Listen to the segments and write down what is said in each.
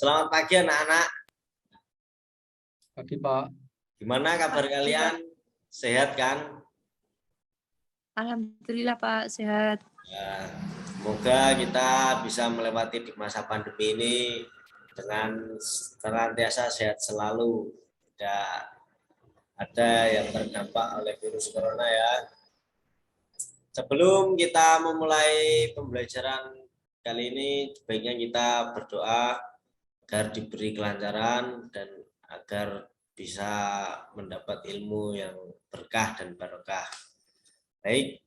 Selamat pagi anak-anak. Pagi Pak. Gimana kabar kalian? Sehat kan? Alhamdulillah Pak, sehat. Ya, semoga kita bisa melewati di masa pandemi ini dengan senantiasa sehat selalu. Tidak ada yang terdampak oleh virus corona ya. Sebelum kita memulai pembelajaran kali ini, sebaiknya kita berdoa agar diberi kelancaran dan agar bisa mendapat ilmu yang berkah dan barokah. Baik,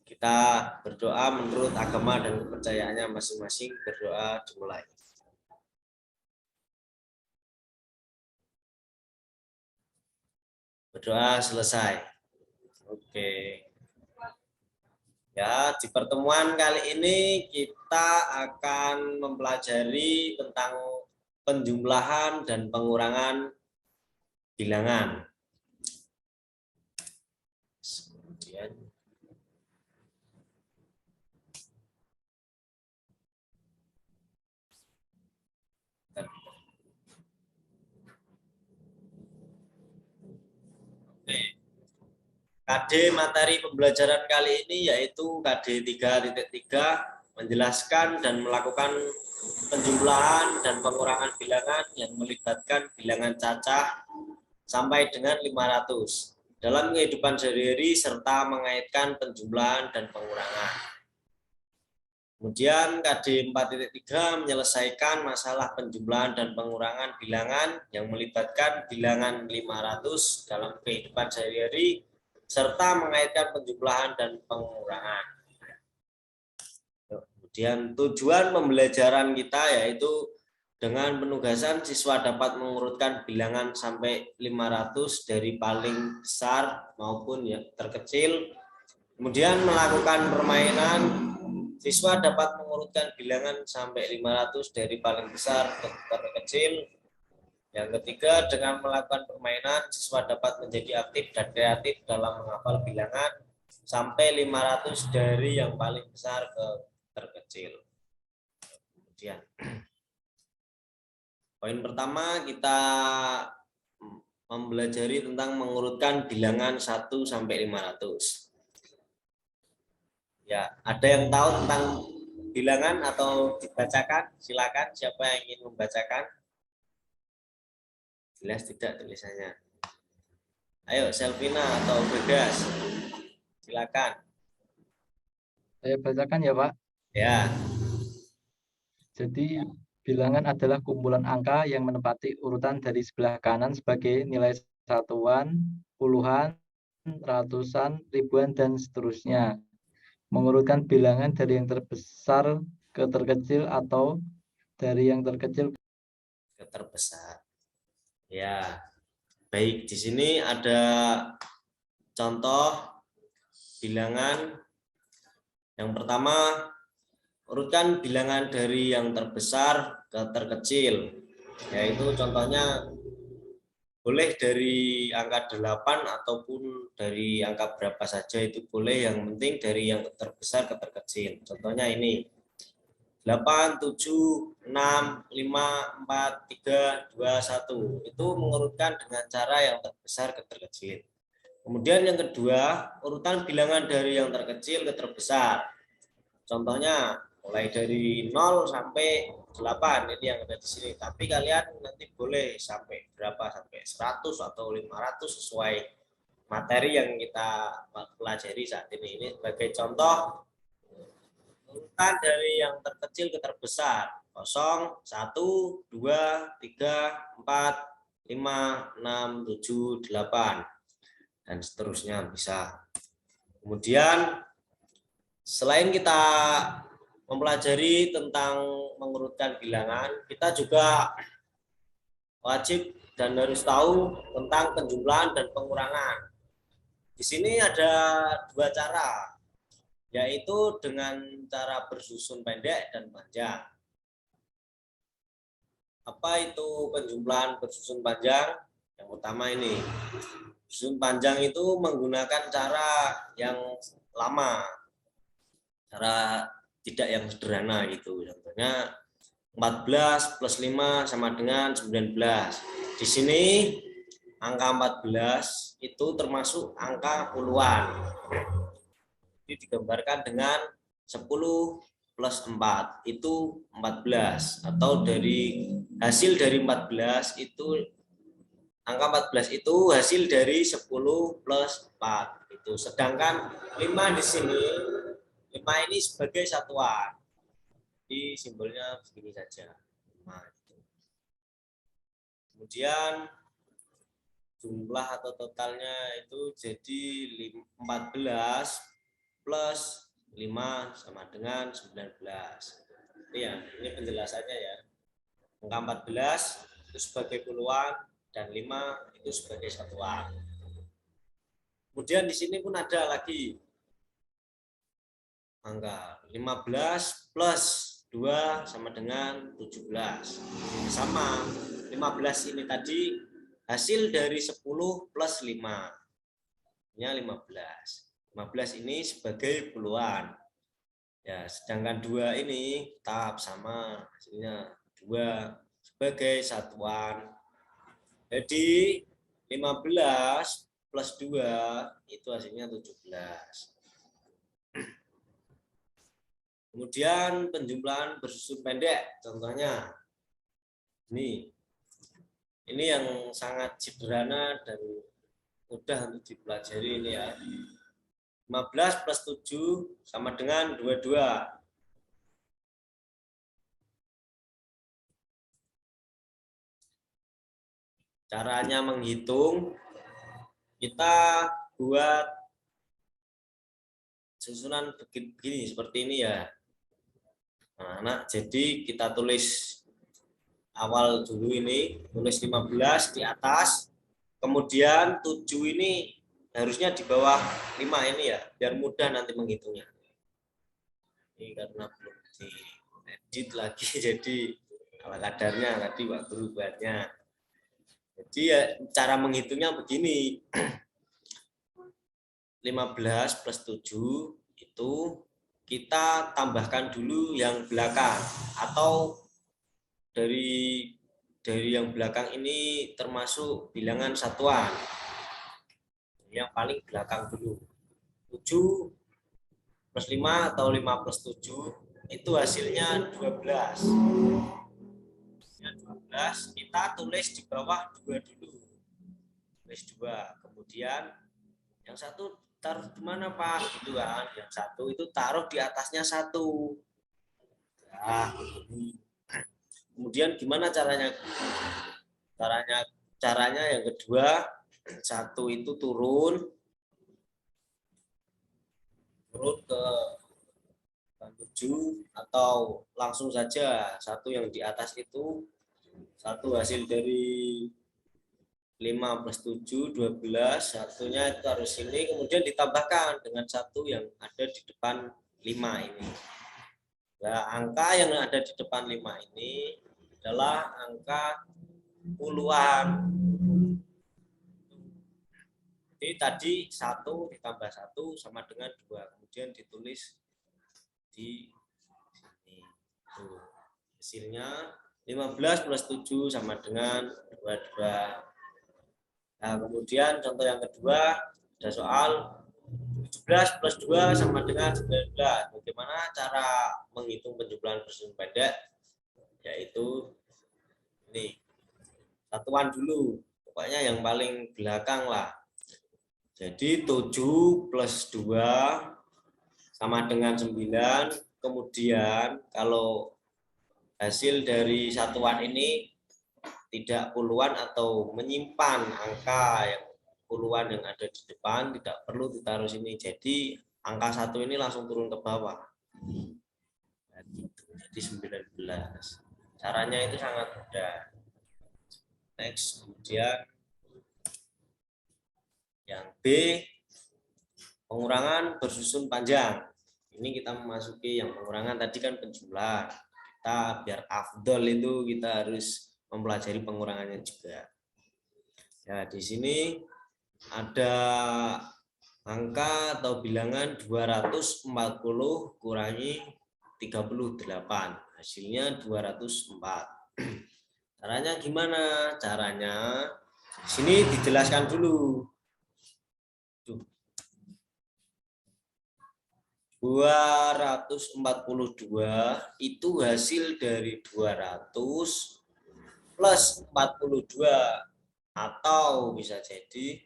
kita berdoa menurut agama dan kepercayaannya masing-masing. Berdoa dimulai. Berdoa selesai. Oke. Ya, di pertemuan kali ini kita akan mempelajari tentang penjumlahan dan pengurangan bilangan. Kemudian KD materi pembelajaran kali ini yaitu KD 3.3 menjelaskan dan melakukan penjumlahan dan pengurangan bilangan yang melibatkan bilangan cacah sampai dengan 500 dalam kehidupan sehari-hari serta mengaitkan penjumlahan dan pengurangan. Kemudian KD 4.3 menyelesaikan masalah penjumlahan dan pengurangan bilangan yang melibatkan bilangan 500 dalam kehidupan sehari-hari serta mengaitkan penjumlahan dan pengurangan. Kemudian tujuan pembelajaran kita yaitu dengan penugasan siswa dapat mengurutkan bilangan sampai 500 dari paling besar maupun yang terkecil. Kemudian melakukan permainan, siswa dapat mengurutkan bilangan sampai 500 dari paling besar ke terkecil. Yang ketiga, dengan melakukan permainan, siswa dapat menjadi aktif dan kreatif dalam menghafal bilangan sampai 500 dari yang paling besar ke terkecil. Kemudian, poin pertama kita mempelajari tentang mengurutkan bilangan 1 sampai 500. Ya, ada yang tahu tentang bilangan atau dibacakan? Silakan, siapa yang ingin membacakan? Jelas tidak tulisannya. Ayo Selvina atau Begas, silakan. Saya bacakan ya Pak. Ya. Jadi bilangan adalah kumpulan angka yang menempati urutan dari sebelah kanan sebagai nilai satuan, puluhan, ratusan, ribuan, dan seterusnya. Mengurutkan bilangan dari yang terbesar ke terkecil atau dari yang terkecil ke terbesar. Ya, baik. Di sini ada contoh bilangan. Yang pertama, urutkan bilangan dari yang terbesar ke terkecil. Yaitu contohnya boleh dari angka 8 ataupun dari angka berapa saja itu boleh, yang penting dari yang terbesar ke terkecil. Contohnya ini. 8, 7, 6, 5, 4, 3, 2, 1. Itu mengurutkan dengan cara yang terbesar ke terkecil. Kemudian yang kedua, urutan bilangan dari yang terkecil ke terbesar. Contohnya mulai dari 0 sampai 8, ini yang ada di sini. Tapi kalian nanti boleh sampai berapa, sampai 100 atau 500 sesuai materi yang kita pelajari saat ini. Ini sebagai contoh urutan dari yang terkecil ke terbesar. 0, 1, 2, 3, 4, 5, 6, 7, 8 dan seterusnya bisa. Kemudian selain kita mempelajari tentang mengurutkan bilangan, kita juga wajib dan harus tahu tentang penjumlahan dan pengurangan. Di sini ada dua cara, yaitu dengan cara bersusun pendek dan panjang. Apa itu penjumlahan bersusun panjang? Yang utama ini, susun panjang itu menggunakan cara yang lama, cara tidak yang sederhana gitu. Contohnya 14 plus 5 sama dengan 19. Di sini angka 14 itu termasuk angka puluhan. Ini digambarkan dengan 10 plus 4 itu 14, atau dari hasil dari 14 itu angka 14 itu hasil dari 10 plus 4 itu. Sedangkan 5 di sini, 5 ini sebagai satuan. Jadi simbolnya begini saja. Nah, kemudian jumlah atau totalnya itu jadi 14 plus 5 sama dengan 19. Ya, ini penjelasannya ya. Angka 14 itu sebagai puluhan dan 5 itu sebagai satuan. Kemudian di sini pun ada lagi angka 15 plus 2 sama dengan 17. Sama 15 ini tadi hasil dari 10 plus 5. Nya 15. 15 ini sebagai puluhan. Ya, sedangkan 2 ini tetap sama, hasilnya 2 sebagai satuan. Jadi 15 plus 2 itu hasilnya 17. Kemudian penjumlahan bersusun pendek, contohnya ini yang sangat sederhana dan mudah untuk dipelajari ini ya. 15 plus 7 sama dengan 22. Caranya menghitung, kita buat susunan begini, seperti ini ya. Nah, jadi kita tulis awal dulu ini, tulis 15 di atas, kemudian 7 ini harusnya di bawah 5 ini ya, biar mudah nanti menghitungnya. Ini karena belum diedit lagi, jadi ala kadarnya tadi waktu buatnya. Jadi ya, cara menghitungnya begini. 15 plus 7 itu kita tambahkan dulu yang belakang, atau dari yang belakang ini termasuk bilangan satuan. Yang paling belakang dulu. 7 plus 5 atau 5 plus 7 itu hasilnya 12. Hasilnya 12, kita tulis di bawah 2 dulu. Tulis 2. Kemudian yang satu taruh di mana Pak? Gitu kan. Yang satu itu taruh di atasnya 1. Nah, kemudian gimana caranya? Caranya yang kedua, 1 itu turun ke 7, atau langsung saja 1 yang di atas itu 1 hasil dari 5 plus 7, 12, satunya itu harus ini, kemudian ditambahkan dengan 1 yang ada di depan 5 ini. Nah, angka yang ada di depan 5 ini adalah angka puluhan. Jadi tadi 1 ditambah 1 sama dengan 2, kemudian ditulis di sini. Tuh, hasilnya 15 plus 7 sama dengan 22. Nah, kemudian contoh yang kedua, ada soal 17 plus 2 sama dengan 19. Bagaimana cara menghitung penjumlahan bersusun pendek? Yaitu ini, satuan dulu. Pokoknya yang paling belakang lah. Jadi 7 plus 2 sama dengan 9. Kemudian kalau hasil dari satuan ini tidak puluhan atau menyimpan angka yang puluhan yang ada di depan, tidak perlu ditaruh sini. Jadi angka 1 ini langsung turun ke bawah. Jadi 19. Caranya itu sangat mudah. Next, kemudian yang B, pengurangan bersusun panjang. Ini kita memasuki yang pengurangan, tadi kan penjumlahan. Kita biar afdol itu kita harus mempelajari pengurangannya juga. Ya, di sini ada angka atau bilangan 240 kurangi 38. hasilnya 204. Caranya gimana? Caranya sini dijelaskan dulu. 242 itu hasil dari 200 plus 42 atau bisa jadi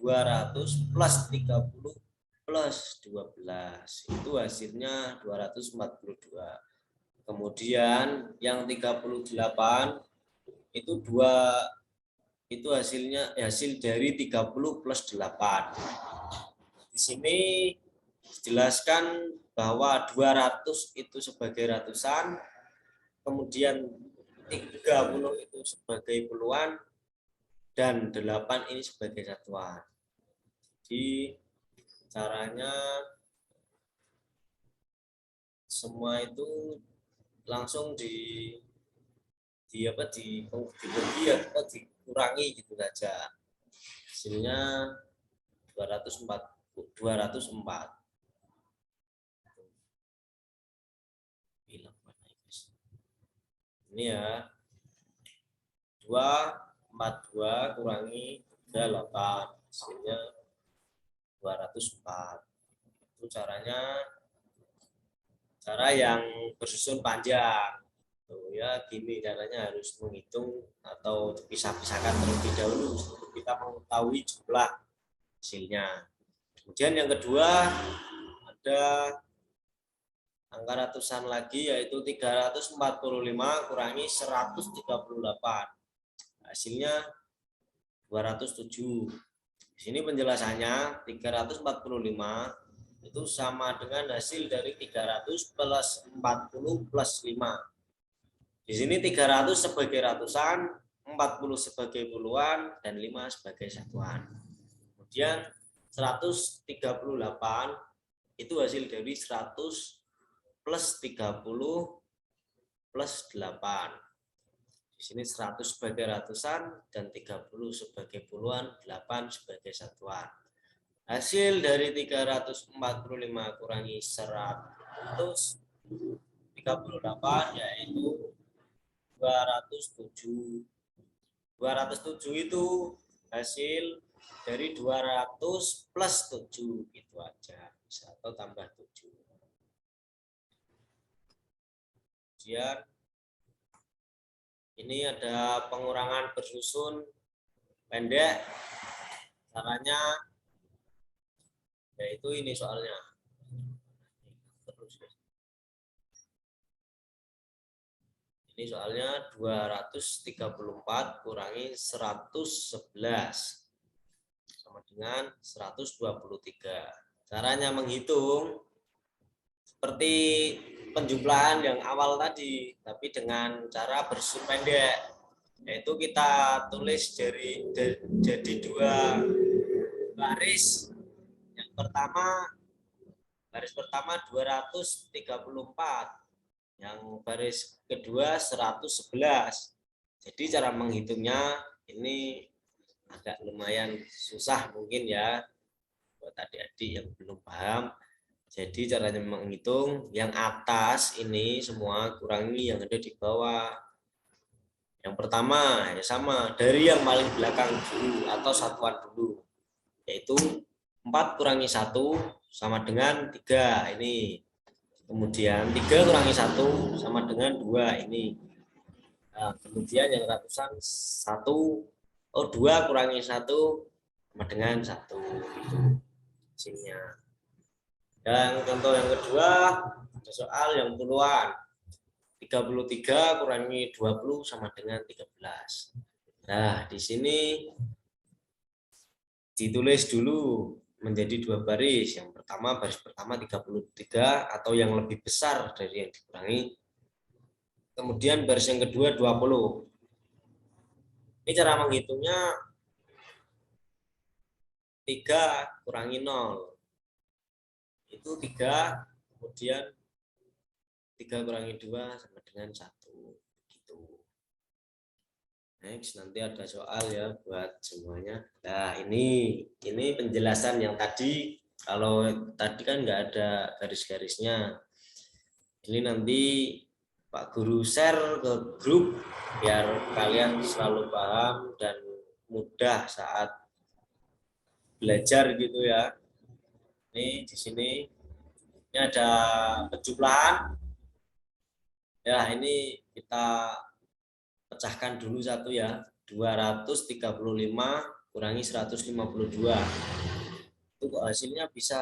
200 plus 30 plus 12. Itu hasilnya 242. Kemudian yang 38 itu itu hasil dari 30 plus 8. Di sini dijelaskan bahwa 200 itu sebagai ratusan, kemudian 30 itu sebagai puluhan, dan 8 ini sebagai satuan. Jadi caranya semua itu langsung dibagi atau dikurangi gitu saja. Hasilnya 204. Ini ya, 242 kurangi 38, hasilnya 204. Itu caranya, cara yang bersusun panjang. Tuh ya, gini caranya, harus menghitung atau dipisah-pisahkan terlebih dahulu untuk kita mengetahui jumlah hasilnya. Kemudian yang kedua ada angka ratusan lagi, yaitu 345 kurangi 138. Hasilnya 207. Di sini penjelasannya 345 itu sama dengan hasil dari 300 plus 40 plus 5. Di sini 300 sebagai ratusan, 40 sebagai puluhan, dan 5 sebagai satuan. Kemudian 138 itu hasil dari 100 plus 30 plus 8. Di sini 100 sebagai ratusan dan 30 sebagai puluhan, 8 sebagai satuan. Hasil dari 345 kurangi 138 yaitu 207. 207 itu hasil dari 200 plus 7, gitu aja. Bisa atau tambah 7. Kemudian ini ada pengurangan bersusun pendek. Caranya yaitu ini soalnya. Ini soalnya 234 kurangi 111 sama dengan 123. Caranya menghitung seperti penjumlahan yang awal tadi, tapi dengan cara bersusun pendek, yaitu kita tulis jadi 2 baris. Yang pertama, baris pertama 234, yang baris kedua 111. Jadi cara menghitungnya ini agak lumayan susah mungkin ya buat adik-adik yang belum paham. Jadi caranya menghitung, yang atas ini semua kurangi yang ada di bawah. Yang pertama ya sama, dari yang paling belakang dulu atau satuan dulu, yaitu 4 kurangi 1 sama dengan 3 ini. Kemudian 3 kurangi 1 sama dengan 2 ini. Nah, kemudian yang ratusan 2 kurangi 1 sama dengan 1 itu hasilnya. Dan contoh yang kedua, ada soal yang puluhan. 33 kurangi 20 sama dengan 13. Nah, di sini ditulis dulu menjadi 2 baris. Yang pertama, baris pertama 33 atau yang lebih besar dari yang dikurangi. Kemudian baris yang kedua 20. Ini cara menghitungnya 3 kurangi 0. Itu 3, kemudian 3 kurangi 2 sama dengan 1. Gitu. Next, nanti ada soal ya buat semuanya. Nah, ini penjelasan yang tadi. Kalau tadi kan nggak ada garis-garisnya. Ini nanti Pak Guru share ke grup biar kalian selalu paham dan mudah saat belajar gitu ya. Ini di sini ini ada penjumlahan. Ya, ini kita pecahkan dulu satu ya. 235 kurangi 152. Itu kok hasilnya bisa,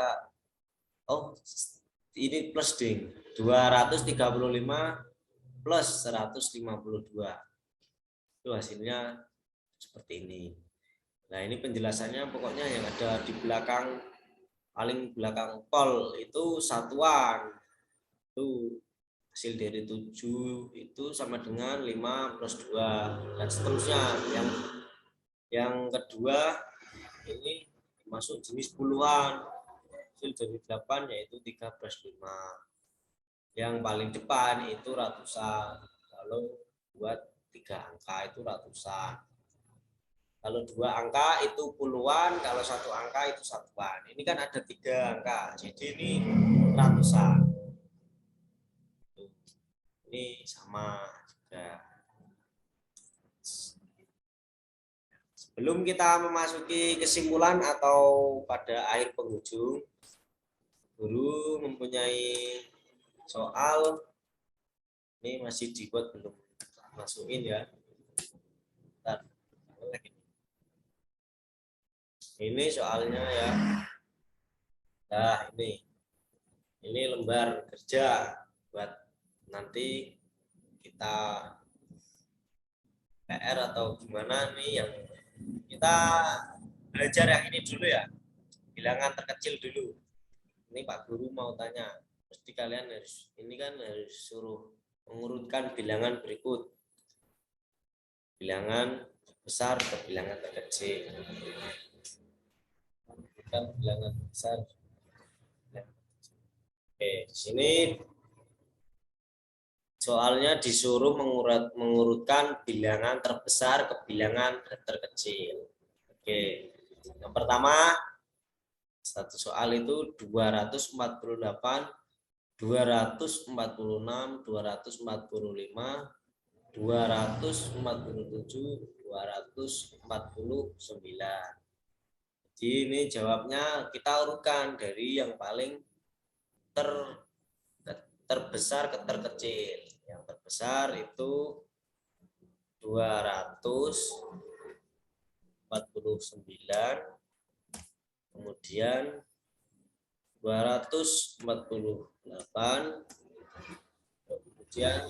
oh ini plus ding. 235 plus 152. Itu hasilnya seperti ini. Nah, ini penjelasannya pokoknya yang ada di belakang, paling belakang kol itu satuan. Itu hasil dari 7 itu sama dengan 5 plus 2 dan seterusnya. Yang kedua ini masuk jenis puluhan, hasil dari 8 yaitu 3 plus 5. Yang paling depan itu ratusan, kalau buat 3 angka itu ratusan, kalau 2 angka itu puluhan, kalau 1 angka itu satuan. Ini kan ada 3 angka, jadi ini ratusan. Ini sama juga. Sebelum kita memasuki kesimpulan atau pada akhir penghujung, guru mempunyai soal. Ini masih dibuat, belum masukin ya. Bentar. Ini soalnya ya. Nah, ini lembar kerja buat nanti kita PR atau gimana nih, yang kita belajar yang ini dulu ya, bilangan terkecil dulu. Ini Pak Guru mau tanya, pasti kalian harus, ini kan harus suruh mengurutkan bilangan berikut, bilangan besar ke bilangan terkecil. Kan bilangan besar. Oke, di sini soalnya disuruh mengurutkan bilangan terbesar ke bilangan terkecil. Oke, yang pertama, satu soal itu 248, 246, 245, 247, 249. Jadi ini jawabnya kita urutkan dari yang paling terbesar ke terkecil. Yang terbesar itu 249, kemudian 248, kemudian 247,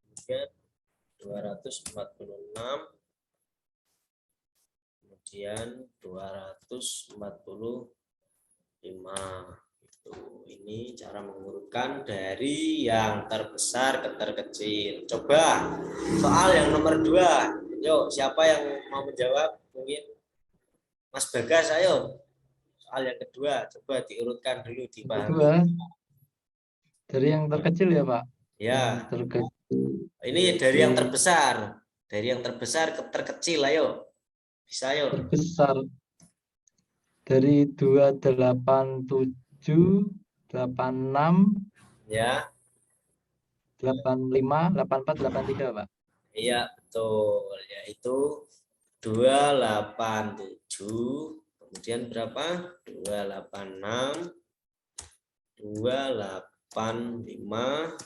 kemudian 246, kemudian 245. Ini cara mengurutkan dari yang terbesar ke terkecil. Coba soal yang nomor 2. Yuk, siapa yang mau menjawab? Mungkin Mas Bagas, ayo. Soal yang kedua, coba diurutkan dulu, dipahami. Kedua, dari yang terkecil ya Pak? Ya. Terkecil. Ini dari yang terbesar. Dari yang terbesar ke terkecil, ayo. Bisa, ayo. Terbesar. Dari 287, 86, ya, 85, 84, 83 Pak. Iya, betul. Yaitu 287, kemudian berapa? 286, 285,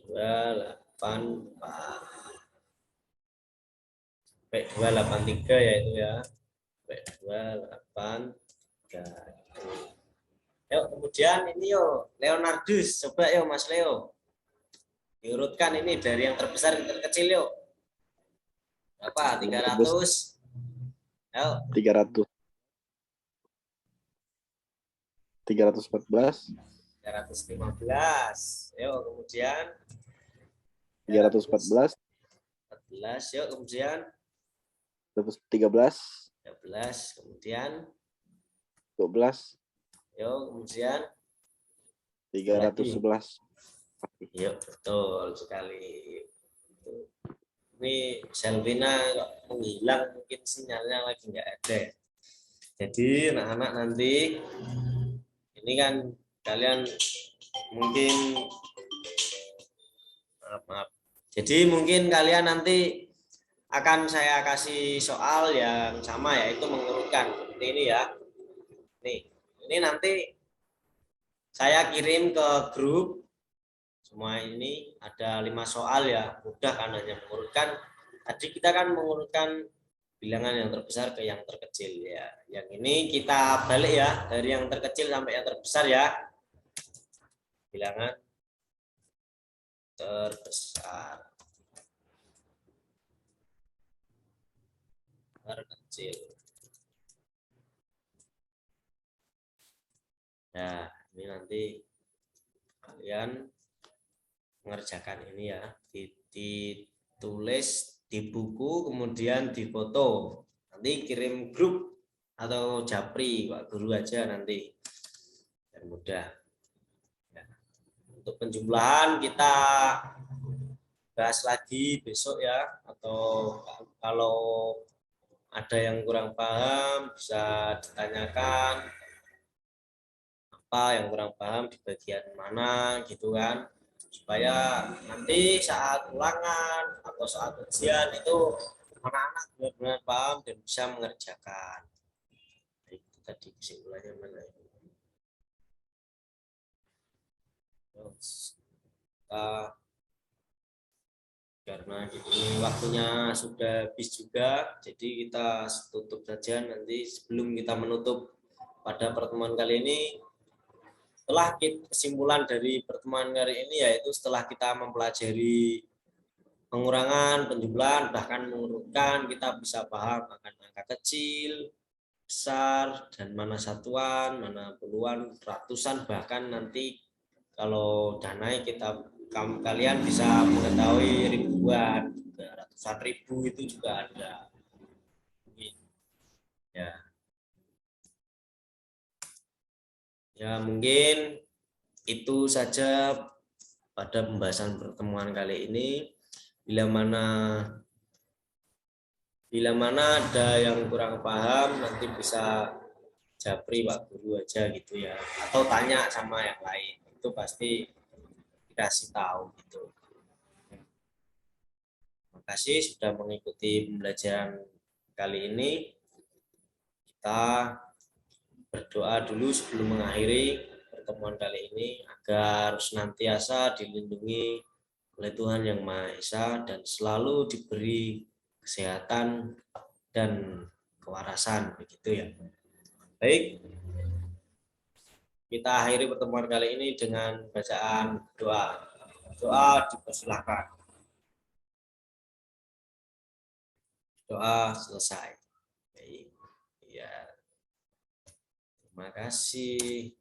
284. Sampai 283 ya itu ya. Sampai 283. Yuk, kemudian ini yuk, Leonardus. Coba yuk Mas Leo. Diurutkan ini dari yang terbesar ke terkecil yuk. Berapa? 300. Yuk. 300. 314. 315. Yuk, kemudian 314. 14. Yuk, kemudian 13. 13. Kemudian 12. yuk, kemudian 311. Yuk, betul sekali. Ini Selvina menghilang, mungkin sinyalnya lagi nggak ada. Jadi anak-anak nanti ini kan kalian mungkin maaf. Jadi mungkin kalian nanti akan saya kasih soal yang sama, yaitu mengurutkan seperti ini ya. Nih, ini nanti saya kirim ke grup. Semua ini ada 5 soal ya, mudah kan hanya mengurutkan. Tadi kita kan mengurutkan bilangan yang terbesar ke yang terkecil ya. Yang ini kita balik ya, dari yang terkecil sampai yang terbesar ya. Bilangan terbesar terkecil. Nah, ini nanti kalian mengerjakan ini ya, ditulis di buku kemudian difoto, nanti kirim grup atau japri Pak Guru aja nanti, dan mudah ya. Untuk penjumlahan kita bahas lagi besok ya, atau kalau ada yang kurang paham bisa ditanyakan apa yang kurang paham di bagian mana gitu kan, supaya nanti saat ulangan atau saat ujian itu anak-anak benar-benar paham dan bisa mengerjakan. Itu tadi kesimpulannya mana? Karena ini waktunya sudah habis juga, jadi kita tutup saja nanti. Sebelum kita menutup pada pertemuan kali ini, setelah kesimpulan dari pertemuan kali ini yaitu setelah kita mempelajari pengurangan, penjumlahan, bahkan mengurutkan, kita bisa paham akan angka kecil, besar, dan mana satuan, mana puluhan, ratusan, bahkan nanti kalau danai kalian bisa mengetahui ribuan, ratusan ribu itu juga ada. Ya. Ya, mungkin itu saja pada pembahasan pertemuan kali ini. Bila mana ada yang kurang paham, nanti bisa japri Pak Guru aja gitu ya, atau tanya sama yang lain, itu pasti dikasih tahu gitu. Terima kasih sudah mengikuti pembelajaran kali ini. Kita berdoa dulu sebelum mengakhiri pertemuan kali ini agar senantiasa dilindungi oleh Tuhan Yang Maha Esa dan selalu diberi kesehatan dan kewarasan, begitu ya. Baik, kita akhiri pertemuan kali ini dengan bacaan doa. Doa dipersilakan. Doa selesai. Baik. Ya. Terima kasih.